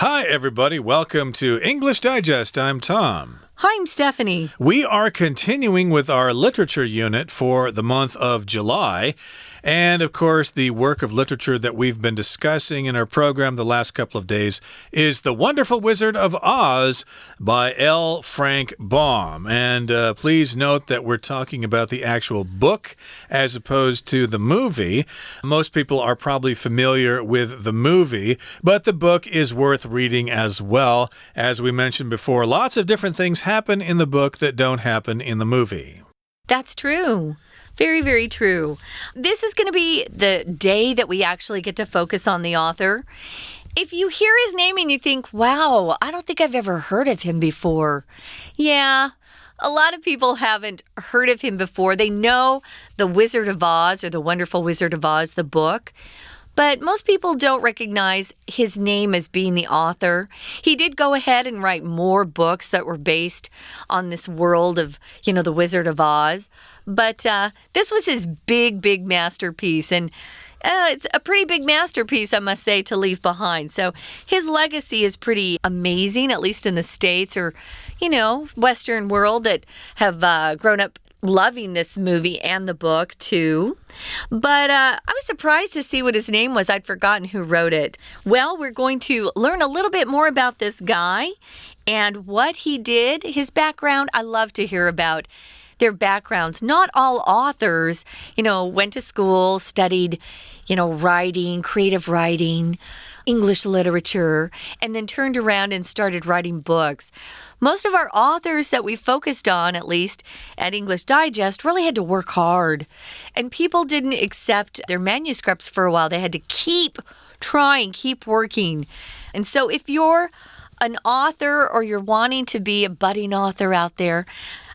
Hi, everybody. Welcome to English Digest. I'm Tom. Hi, I'm Stephanie. We are continuing with our literature unit for the month of July. And, of course, the work of literature that we've been discussing in our program the last couple of days is The Wonderful Wizard of Oz by L. Frank Baum. And please note that we're talking about the actual book as opposed to the movie. Most people are probably familiar with the movie, but the book is worth reading as well. As we mentioned before, lots of different things happen in the book that don't happen in the movie. That's true. Very, very true. This is going to be the day that we actually get to focus on the author. If you hear his name and you think, wow, I don't think I've ever heard of him before. Yeah, a lot of people haven't heard of him before. They know The Wizard of Oz or The Wonderful Wizard of Oz, the book. But most people don't recognize his name as being the author. He did go ahead and write more books that were based on this world of, the Wizard of Oz. But this was his big masterpiece. And it's a pretty big masterpiece, I must say, to leave behind. So his legacy is pretty amazing, at least in the States or, Western world that have grown up loving this movie and the book, too. But I was surprised to see what his name was. I'd forgotten who wrote it. Well, we're going to learn a little bit more about this guy and what he did, his background. I love to hear about their backgrounds. Not all authors, went to school, studied, writing, creative writing, English literature, and then turned around and started writing books. Most of our authors that we focused on, at least at English Digest, really had to work hard. And people didn't accept their manuscripts for a while. They had to keep trying, keep working. And so if you're an author or you're wanting to be a budding author out there,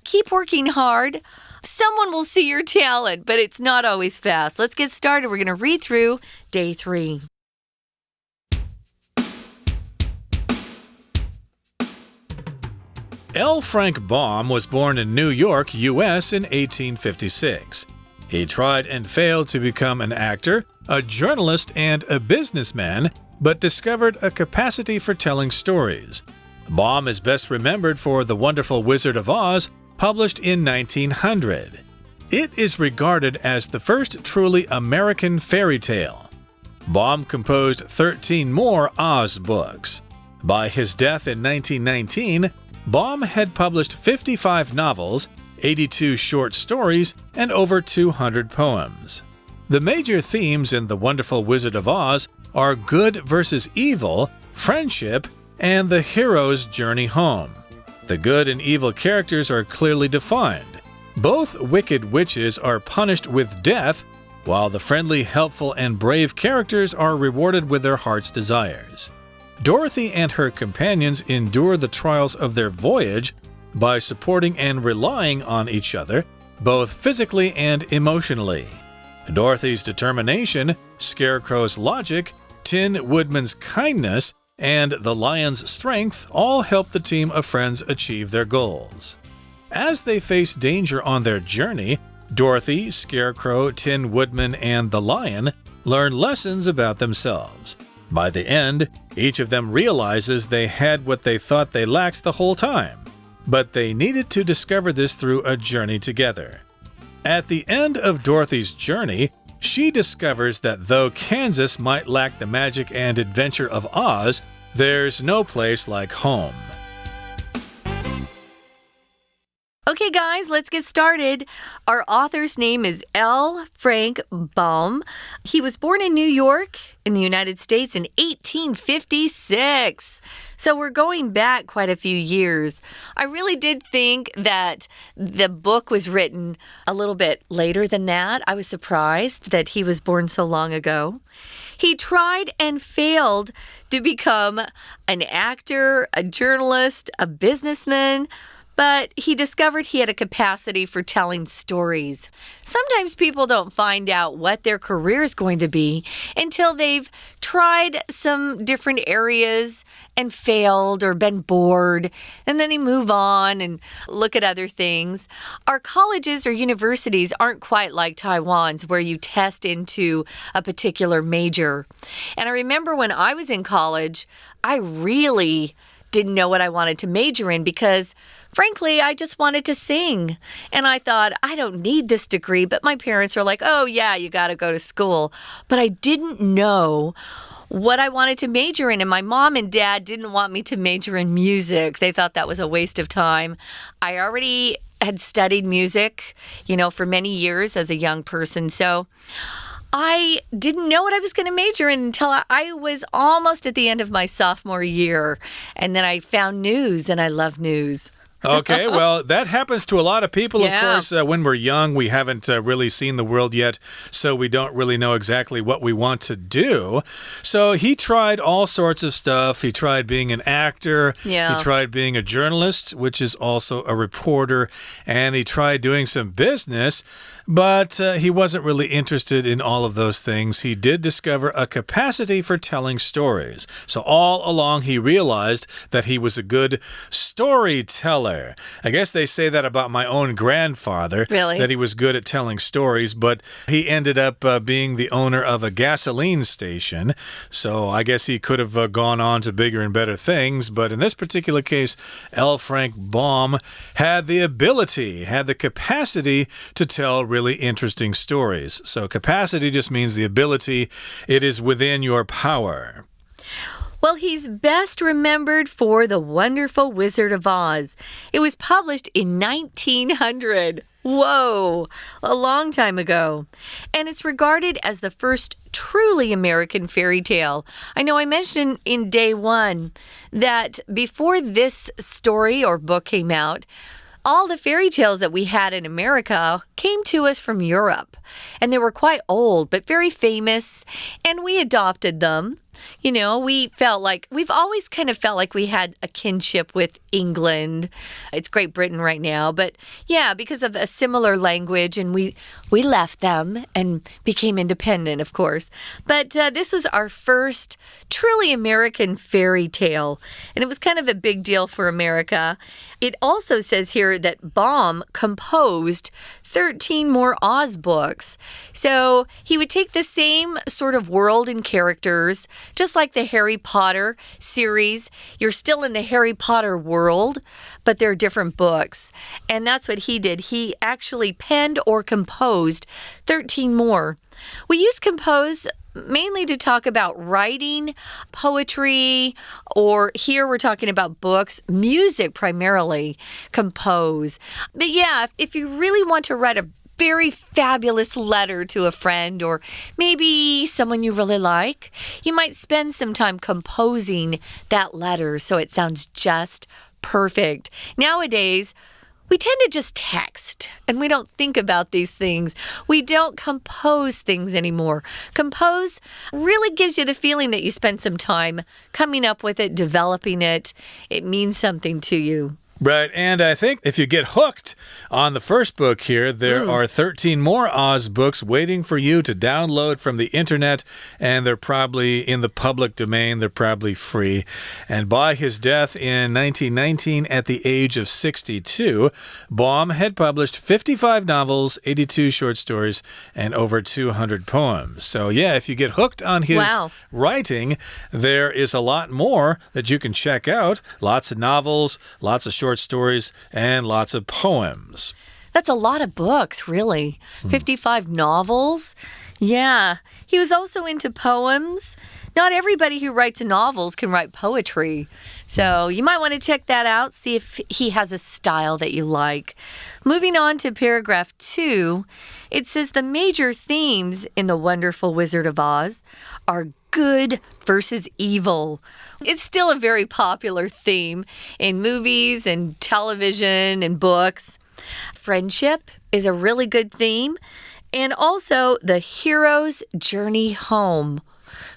keep working hard. Someone will see your talent, but it's not always fast. Let's get started. We're going to read through day 3. L. Frank Baum was born in New York, U.S. in 1856. He tried and failed to become an actor, a journalist, and a businessman, but discovered a capacity for telling stories. Baum is best remembered for The Wonderful Wizard of Oz, published in 1900. It is regarded as the first truly American fairy tale. Baum composed 13 more Oz books. By his death in 1919, Baum had published 55 novels, 82 short stories, and over 200 poems. The major themes in The Wonderful Wizard of Oz are good versus evil, friendship, and the hero's journey home. The good and evil characters are clearly defined. Both wicked witches are punished with death, while the friendly, helpful, and brave characters are rewarded with their heart's desires. Dorothy and her companions endure the trials of their voyage by supporting and relying on each other, both physically and emotionally. Dorothy's determination, Scarecrow's logic, Tin Woodman's kindness, and the lion's strength all help the team of friends achieve their goals. As they face danger on their journey, Dorothy, Scarecrow, Tin Woodman, and the lion learn lessons about themselves. By the end, each of them realizes they had what they thought they lacked the whole time, but they needed to discover this through a journey together. At the end of Dorothy's journey, she discovers that though Kansas might lack the magic and adventure of Oz, there's no place like home. Okay, guys, let's get started. Our author's name is L. Frank Baum. He was born in New York in the United States in 1856. So we're going back quite a few years. I really did think that the book was written a little bit later than that. I was surprised that he was born so long ago. He tried and failed to become an actor, a journalist, a businessman, but he discovered he had a capacity for telling stories. Sometimes people don't find out what their career is going to be until they've tried some different areas and failed or been bored, and then they move on and look at other things. Our colleges or universities aren't quite like Taiwan's, where you test into a particular major. And I remember when I was in college, I really didn't know what I wanted to major in because, frankly, I just wanted to sing. And I thought, I don't need this degree, but my parents were like, oh, yeah, you got to go to school. But I didn't know what I wanted to major in, and my mom and dad didn't want me to major in music. They thought that was a waste of time. I already had studied music, for many years as a young person, so I didn't know what I was going to major in until I was almost at the end of my sophomore year, and then I found news, and I love news. Okay, well, that happens to a lot of people. Of course, when we're young, we haven't really seen the world yet, so we don't really know exactly what we want to do. So he tried all sorts of stuff. He tried being an actor. Yeah. He tried being a journalist, which is also a reporter. And he tried doing some business, but he wasn't really interested in all of those things. He did discover a capacity for telling stories. So all along, he realized that he was a good storyteller. I guess they say that about my own grandfather, really? That he was good at telling stories, but he ended up being the owner of a gasoline station. So I guess he could have gone on to bigger and better things. But in this particular case, L. Frank Baum had the ability, had the capacity to tell really interesting stories. So capacity just means the ability. It is within your power. Well, he's best remembered for The Wonderful Wizard of Oz. It was published in 1900. Whoa, a long time ago. And it's regarded as the first truly American fairy tale. I know I mentioned in day one that before this story or book came out, all the fairy tales that we had in America came to us from Europe. And they were quite old, but very famous, and we adopted them. We've always kind of felt like we had a kinship with England. It's Great Britain right now, but yeah, because of a similar language, and we left them and became independent, of course. But this was our first truly American fairy tale, and it was kind of a big deal for America. It also says here that Baum composed 13 more Oz books. So he would take the same sort of world and characters, just like the Harry Potter series. You're still in the Harry Potter world, but they're different books. And that's what he did. He actually penned or composed 13 more. We use compose mainly to talk about writing, poetry, or here we're talking about books, music primarily, compose. But yeah, if you really want to write a very fabulous letter to a friend or maybe someone you really like, you might spend some time composing that letter so it sounds just perfect. Nowadays, we tend to just text, and we don't think about these things. We don't compose things anymore. Compose really gives you the feeling that you spent some time coming up with it, developing it. It means something to you. Right, and I think if you get hooked on the first book here, there are 13 more Oz books waiting for you to download from the internet, and they're probably in the public domain. They're probably free. And by his death in 1919 at the age of 62, Baum had published 55 novels, 82 short stories, and over 200 poems. So yeah, if you get hooked on his writing, there is a lot more that you can check out. Lots of novels, lots of short stories, and lots of poems. That's a lot of books, really. 55 novels. Yeah. He was also into poems. Not everybody who writes novels can write poetry. So you might want to check that out, see if he has a style that you like. Moving on to paragraph 2, it says the major themes in The Wonderful Wizard of Oz are good versus evil. It's still a very popular theme in movies and television and books. Friendship is a really good theme. And also the hero's journey home.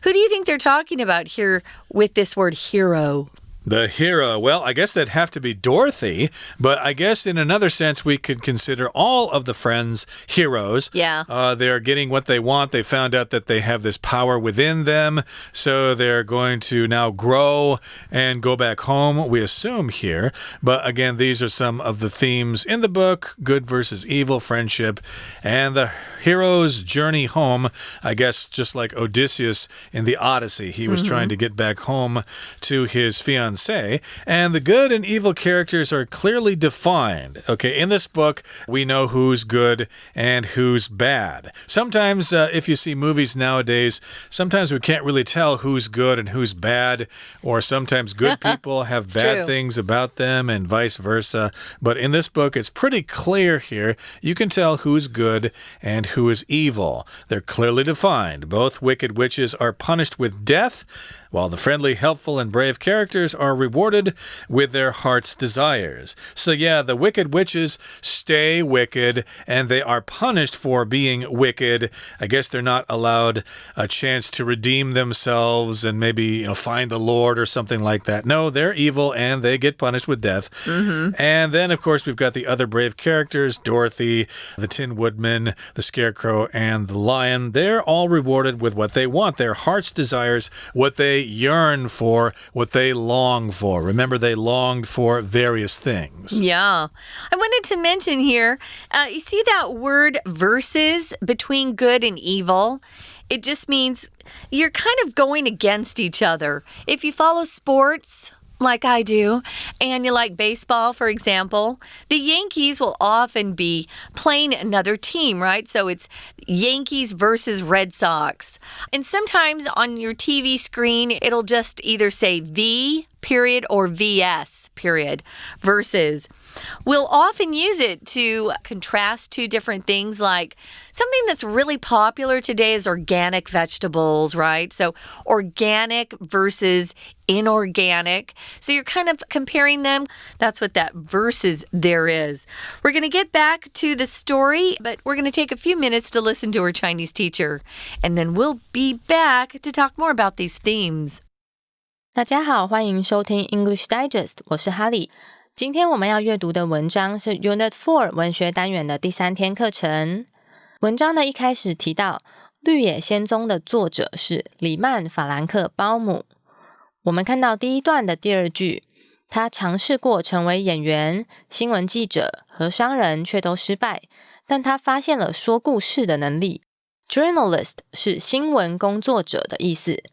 Who do you think they're talking about here with this word hero? The hero, well, I guess that'd have to be Dorothy, but I guess in another sense we could consider all of the friends heroes. Yeah. They're getting what they want. They found out that they have this power within them, so they're going to now grow and go back home, we assume here. But again, these are some of the themes in the book: good versus evil, friendship, and the hero's journey home. I guess just like Odysseus in the Odyssey, he was trying to get back home to his fiancée. And the good and evil characters are clearly defined. Okay, in this book, we know who's good and who's bad. Sometimes, if you see movies nowadays, sometimes we can't really tell who's good and who's bad, or sometimes good people have bad things about them and vice versa. But in this book, it's pretty clear here. You can tell who's good and who is evil. They're clearly defined. Both wicked witches are punished with death, while the friendly, helpful, and brave characters are rewarded with their heart's desires. So yeah, the wicked witches stay wicked, and they are punished for being wicked. I guess they're not allowed a chance to redeem themselves and maybe, find the Lord or something like that. No, they're evil, and they get punished with death. And then, of course, we've got the other brave characters, Dorothy, the Tin Woodman, the Scarecrow, and the Lion. They're all rewarded with what they want, their heart's desires, what they yearn for, what they long for. Remember, they longed for various things. Yeah. I wanted to mention here, you see that word versus between good and evil? It just means you're kind of going against each other. If you follow sports, like I do, and you like baseball, for example, the Yankees will often be playing another team, right? So it's Yankees versus Red Sox. And sometimes on your TV screen, it'll just either say V period or VS period versus. We'll often use it to contrast two different things, like something that's really popular today is organic vegetables, right? So organic versus inorganic. So you're kind of comparing them. That's what that versus there is. We're going to get back to the story, but we're going to take a few minutes to listen to our Chinese teacher, and then we'll be back to talk more about these themes. 大家好，欢迎收听 English Digest， 我是哈利。今天我们要阅读的文章是 Unit4 文学单元的第3天课程。文章的一开始提到，《绿野仙踪》的作者是里曼·法兰克·鲍姆。我们看到第一段的第2句，他尝试过成为演员、新闻记者和商人，却都失败，但他发现了说故事的能力。Journalist 是新闻工作者的意思，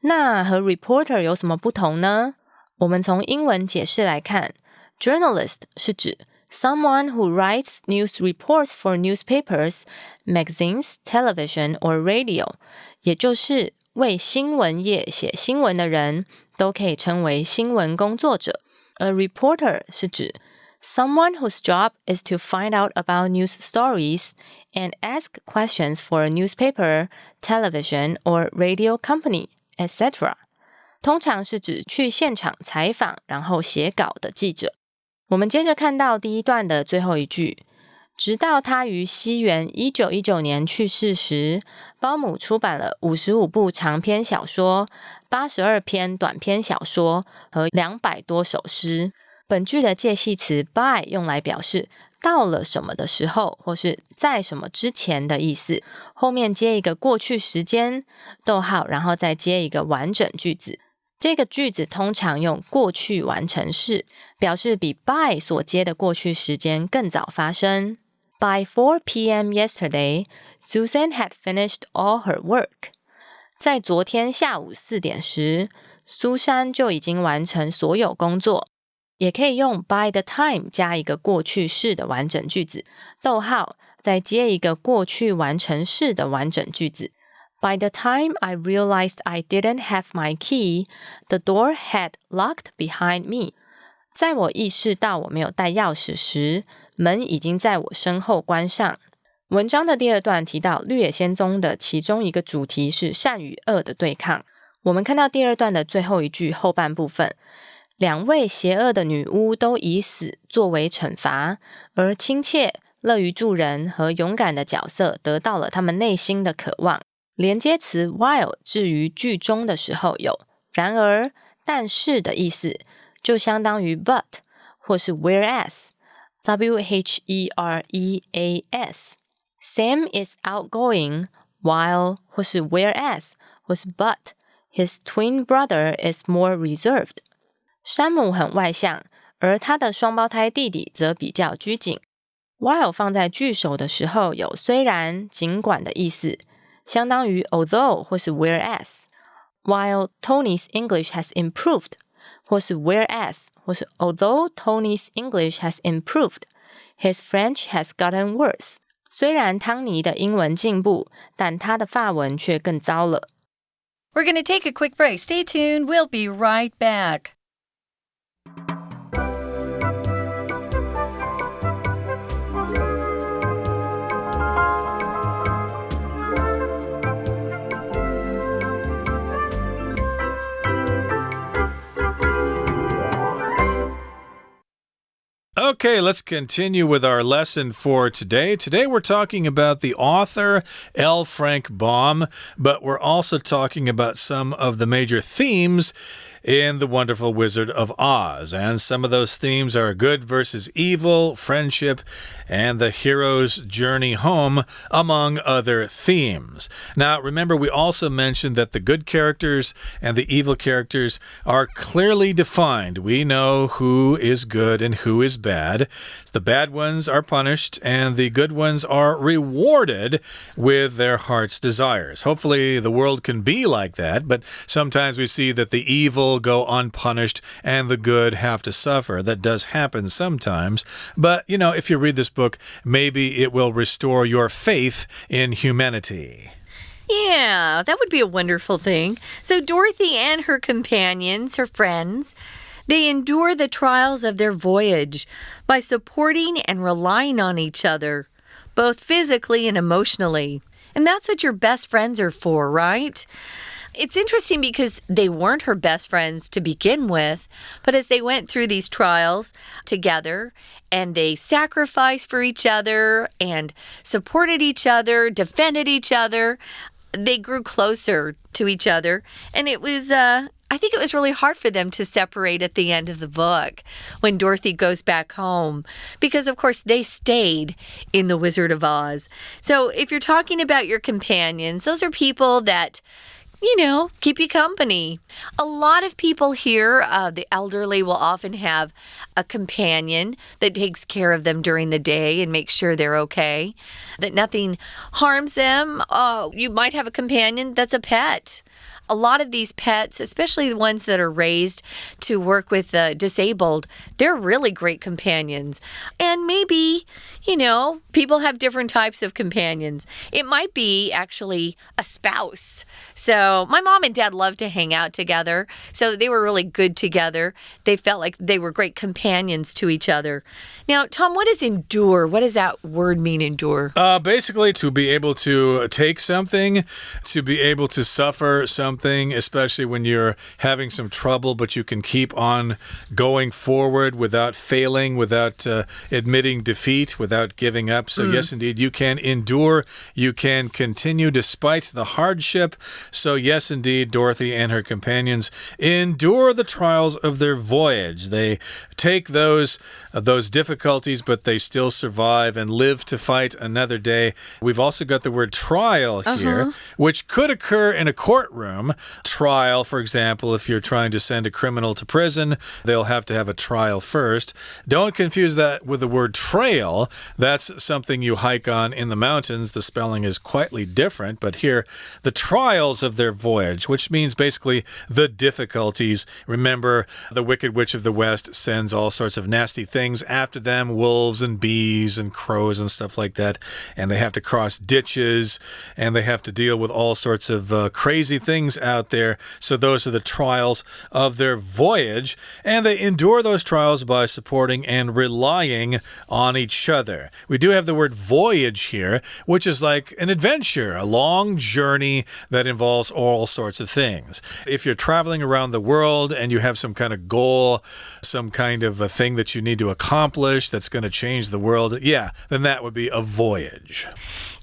那和 reporter 有什么不同呢？我们从英文解释来看， Journalist 是指 someone who writes news reports for newspapers, magazines, television or radio， 也就是为新闻业写新闻的人都可以称为新闻工作者。而 reporter 是指someone whose job is to find out about news stories and ask questions for a newspaper, television or radio company, etc. 通常是指去现场采访然后写稿的记者。我们接着看到第一段的最后一句，直到他于西元1919年去世时，鲍姆出版了55部长篇小说、82篇短篇小说和200多首诗。本句的介系词 by 用来表示到了什么的时候，或是在什么之前的意思，后面接一个过去时间，逗号，然后再接一个完整句子。这个句子通常用过去完成式，表示比 by 所接的过去时间更早发生。By 4 p.m. yesterday, Susan had finished all her work. 在昨天下午4点时，苏珊就已经完成所有工作。也可以用 by the time 加一个过去式的完整句子，逗号，再接一个过去完成式的完整句子。By the time I realized I didn't have my key, the door had locked behind me. 在我意识到我没有带钥匙时，门已经在我身后关上。文章的第2段提到绿野仙踪的其中一个主题是善与恶的对抗。我们看到第2段的最后一句后半部分，2位邪恶的女巫都以死作为惩罚，而亲切、乐于助人和勇敢的角色得到了他们内心的渴望。连接词 while 至于句中的时候有然而、但是的意思，就相当于 but 或是 whereas Whereas。Sam is outgoing while 或是 whereas 或是 but his twin brother is more reserved。山姆很外向，而他的双胞胎弟弟则比较拘谨。While 放在句首的时候有虽然、尽管的意思，相当于 although 或是 whereas。While Tony's English has improved 或是 whereas 或是 although Tony's English has improved, his French has gotten worse。虽然汤尼的英文进步，但他的法文却更糟了。We're going to take a quick break. Stay tuned. We'll be right back. Okay, let's continue with our lesson for today. Today we're talking about the author L. Frank Baum, but we're also talking about some of the major themes in The Wonderful Wizard of Oz. And some of those themes are good versus evil, friendship, and the hero's journey home, among other themes. Now, remember, we also mentioned that the good characters and the evil characters are clearly defined. We know who is good and who is bad. The bad ones are punished, and the good ones are rewarded with their heart's desires. Hopefully, the world can be like that, but sometimes we see that the evil go unpunished and the good have to suffer. That does happen sometimes. But, you know, if you read this book, maybe it will restore your faith in humanity. Yeah, that would be a wonderful thing. So Dorothy and her companions, her friends, they endure the trials of their voyage by supporting and relying on each other, both physically and emotionally. And that's what your best friends are for, right? It's interesting because they weren't her best friends to begin with, but as they went through these trials together and they sacrificed for each other and supported each other, defended each other, they grew closer to each other. And it was, I think it was really hard for them to separate at the end of the book when Dorothy goes back home because, of course, they stayed in The Wizard of Oz. So if you're talking about your companions, those are people that keep you company. A lot of people here, the elderly will often have a companion that takes care of them during the day and makes sure they're okay, that nothing harms them. You might have a companion that's a pet. A lot of these pets, especially the ones that are raised to work with the disabled, they're really great companions. And maybe, people have different types of companions. It might be actually a spouse. So my mom and dad loved to hang out together. So they were really good together. They felt like they were great companions to each other. Now, Tom, what does endure? What does that word mean, endure? Basically, to be able to take something, to be able to suffer something, especially when you're having some trouble, but you can keep on going forward without failing, without admitting defeat, without giving up. So yes, indeed, you can endure. You can continue despite the hardship. So yes, indeed, Dorothy and her companions endure the trials of their voyage. They take those difficulties, but they still survive and live to fight another day. We've also got the word trial here, which could occur in a courtroom. Trial, for example, if you're trying to send a criminal to prison, they'll have to have a trial first. Don't confuse that with the word trail. That's something you hike on in the mountains. The spelling is quite different, but here, the trials of their voyage, which means basically the difficulties. Remember, the Wicked Witch of the West sends all sorts of nasty things after them, wolves and bees and crows and stuff like that, and they have to cross ditches, and they have to deal with all sorts of crazy things out there. So those are the trials of their voyage, and they endure those trials by supporting and relying on each other. We do have the word voyage here, which is like an adventure, a long journey that involves all sorts of things. If you're traveling around the world and you have some kind of goal, some kind kind of a thing that you need to accomplish that's going to change the world, yeah, then that would be a voyage.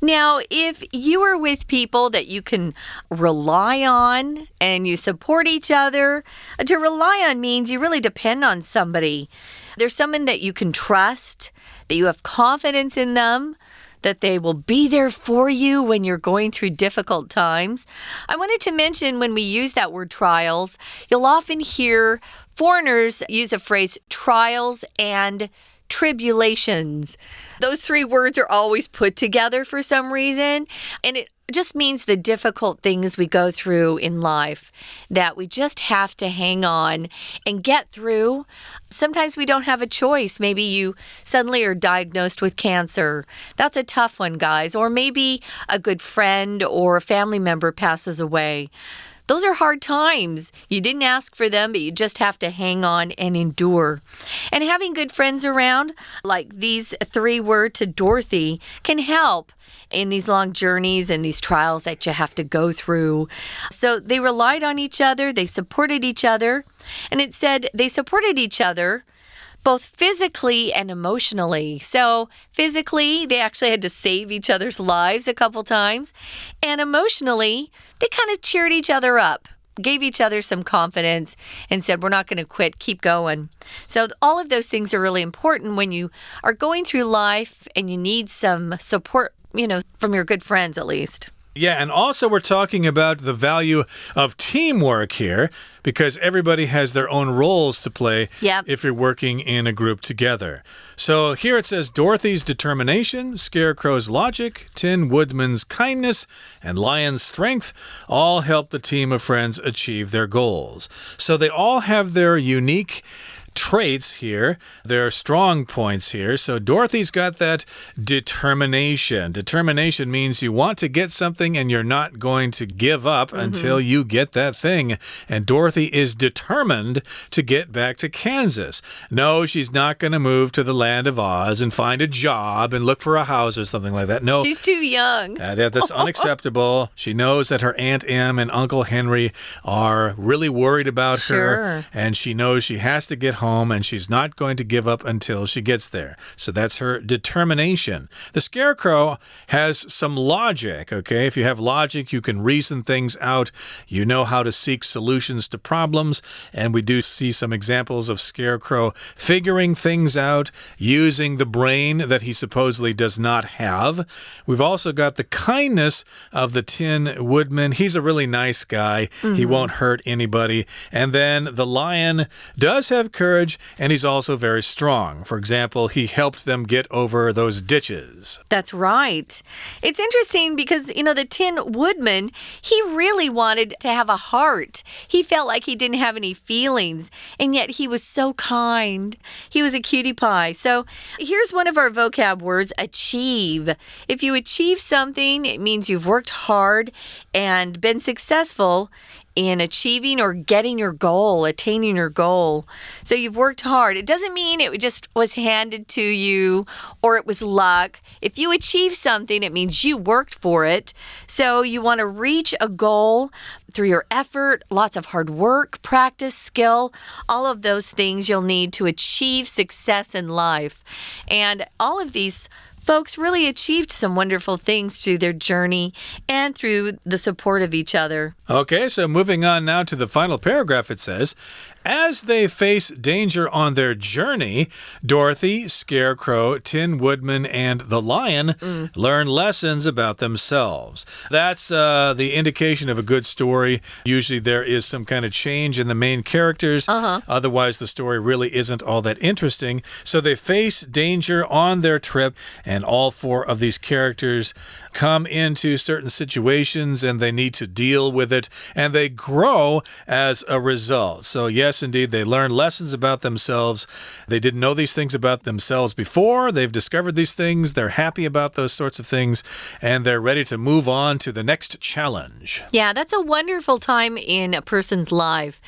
Now, if you are with people that you can rely on and you support each other, to rely on means you really depend on somebody. There's someone that you can trust, that you have confidence in them, that they will be there for you when you're going through difficult times. I wanted to mention when we use that word trials, you'll often hear foreigners use a phrase trials and tribulations. Those three words are always put together for some reason, and it just means the difficult things we go through in life that we just have to hang on and get through. Sometimes we don't have a choice. Maybe you suddenly are diagnosed with cancer. That's a tough one, guys. Or maybe a good friend or a family member passes away. Those are hard times. You didn't ask for them, but you just have to hang on and endure. And having good friends around, like these three were to Dorothy, can help in these long journeys and these trials that you have to go through. So they relied on each other, they supported each other, and it said they supported each other both physically and emotionally. So physically, they actually had to save each other's lives a couple times. And emotionally, they kind of cheered each other up, gave each other some confidence, and said, we're not going to quit, keep going. So all of those things are really important when you are going through life and you need some support, from your good friends at least. Yeah, and also we're talking about the value of teamwork here because everybody has their own roles to play if you're working in a group together. So here it says Dorothy's determination, Scarecrow's logic, Tin Woodman's kindness, and Lion's strength all help the team of friends achieve their goals. So they all have their unique traits here, their strong points here. So Dorothy's got that determination. Determination means you want to get something and you're not going to give up until you get that thing. And Dorothy is determined to get back to Kansas. No, she's not going to move to the land of Oz and find a job and look for a house or something like that. No. She's too young. That's unacceptable. She knows that her Aunt Em and Uncle Henry are really worried about her. And she knows she has to get home and she's not going to give up until she gets there. So that's her determination. The Scarecrow has some logic, okay? If you have logic, you can reason things out. You know how to seek solutions to problems. And we do see some examples of Scarecrow figuring things out, using the brain that he supposedly does not have. We've also got the kindness of the Tin Woodman. He's a really nice guy. He won't hurt anybody. And then the Lion does have courage, and he's also very strong. For example, he helped them get over those ditches. That's right. It's interesting because, the Tin Woodman, he really wanted to have a heart. He felt like he didn't have any feelings, and yet he was so kind. He was a cutie pie. So here's one of our vocab words, achieve. If you achieve something, it means you've worked hard and been successful in achieving or getting your goal, attaining your goal. So you've worked hard. It doesn't mean it just was handed to you or it was luck. If you achieve something, it means you worked for it. So you want to reach a goal through your effort, lots of hard work, practice, skill, all of those things you'll need to achieve success in life. And all of these folks really achieved some wonderful things through their journey and through the support of each other. Okay, so moving on now to the final paragraph, it says, as they face danger on their journey, Dorothy, Scarecrow, Tin Woodman, and the Lion learn lessons about themselves. That's the indication of a good story. Usually there is some kind of change in the main characters. Otherwise, the story really isn't all that interesting. So they face danger on their trip, and all four of these characters come into certain situations, and they need to deal with it, and they grow as a result. So yes, indeed, they learn lessons about themselves. They didn't know these things about themselves before. They've discovered these things. They're happy about those sorts of things, and they're ready to move on to the next challenge. Yeah, that's a wonderful time in a person's life.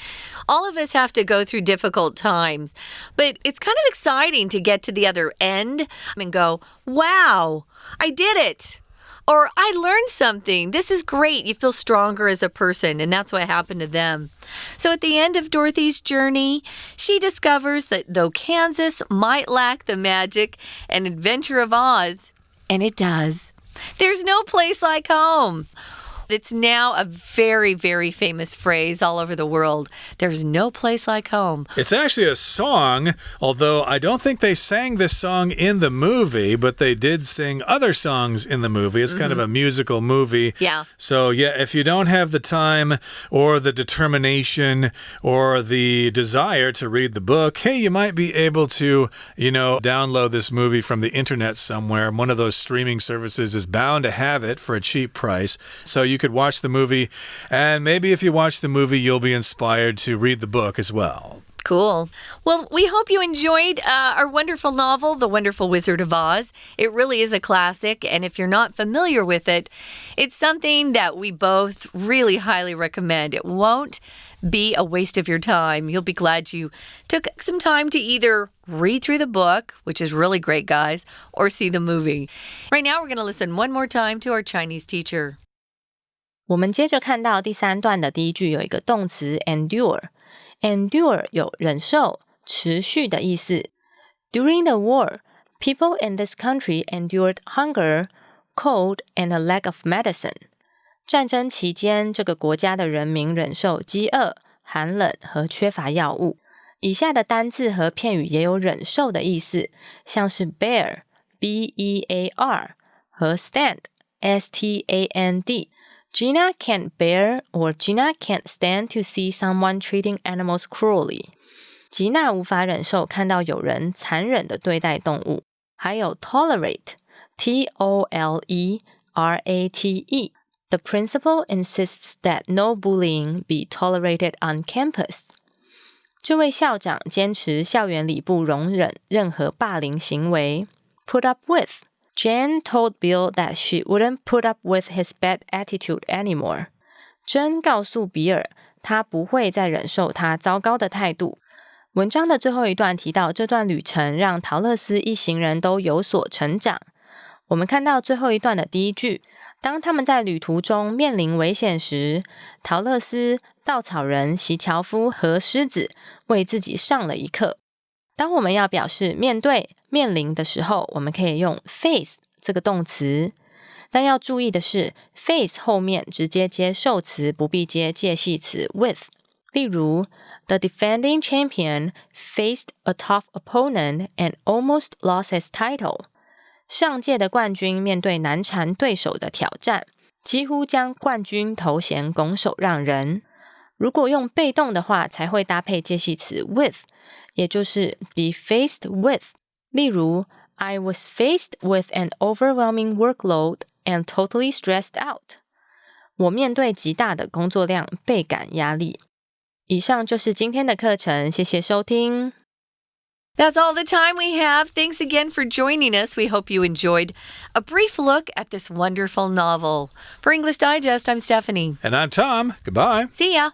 All of us have to go through difficult times, but it's kind of exciting to get to the other end and go, wow, I did it. Or I learned something. This is great. You feel stronger as a person, and that's what happened to them. So at the end of Dorothy's journey, she discovers that though Kansas might lack the magic and adventure of Oz, and it does, there's no place like home. It's now a very, very famous phrase all over the world. There's no place like home. It's actually a song, although I don't think they sang this song in the movie, but they did sing other songs in the movie. It's kind of a musical movie. Yeah. So, yeah, if you don't have the time or the determination or the desire to read the book, hey, you might be able to, download this movie from the internet somewhere. One of those streaming services is bound to have it for a cheap price. So you could watch the movie, and maybe if you watch the movie, you'll be inspired to read the book as well. Cool. Well, we hope you enjoyed our wonderful novel, The Wonderful Wizard of Oz. It really is a classic, and if you're not familiar with it, it's something that we both really highly recommend. It won't be a waste of your time. You'll be glad you took some time to either read through the book, which is really great, guys, or see the movie. Right now, we're going to listen one more time to our Chinese teacher. 我们接着看到第3段的第一句有一个动词 endure。endure 有忍受、持续的意思。During the war, people in this country endured hunger, cold, and a lack of medicine. 战争期间，这个国家的人民忍受饥饿、寒冷和缺乏药物。以下的单字和片语也有忍受的意思，像是 bear, B-E-A-R 和 stand, S-T-A-N-D。Gina can't bear or Gina can't stand to see someone treating animals cruelly. 吉娜无法忍受看到有人残忍地对待动物。还有 tolerate, T-O-L-E-R-A-T-E. The principal insists that no bullying be tolerated on campus. 这位校长坚持校园里不容忍任何霸凌行为。Put up with.Jan told Bill that she wouldn't put up with his bad attitude anymore. 珍告诉比尔，她不会再忍受他糟糕的态度。文章的最后一段提到，这段旅程让陶乐斯一行人都有所成长。我们看到最后一段的第一句，当他们在旅途中面临危险时，陶乐斯、稻草人、席樵夫和狮子为自己上了一课。当我们要表示面对、面临的时候，我们可以用 face 这个动词，但要注意的是 face 后面直接接受词，不必接介系词 with。例如 The defending champion faced a tough opponent and almost lost his title. 上届的冠军面对难缠对手的挑战，几乎将冠军头衔拱手让人。如果用被动的话，才会搭配介系词 with， 也就是 be faced with。例如 I was faced with an overwhelming workload and totally stressed out. 我面对极大的工作量，倍感压力。以上就是今天的课程，谢谢收听。That's all the time we have. Thanks again for joining us. We hope you enjoyed a brief look at this wonderful novel. For English Digest, I'm Stephanie. And I'm Tom. Goodbye. See ya.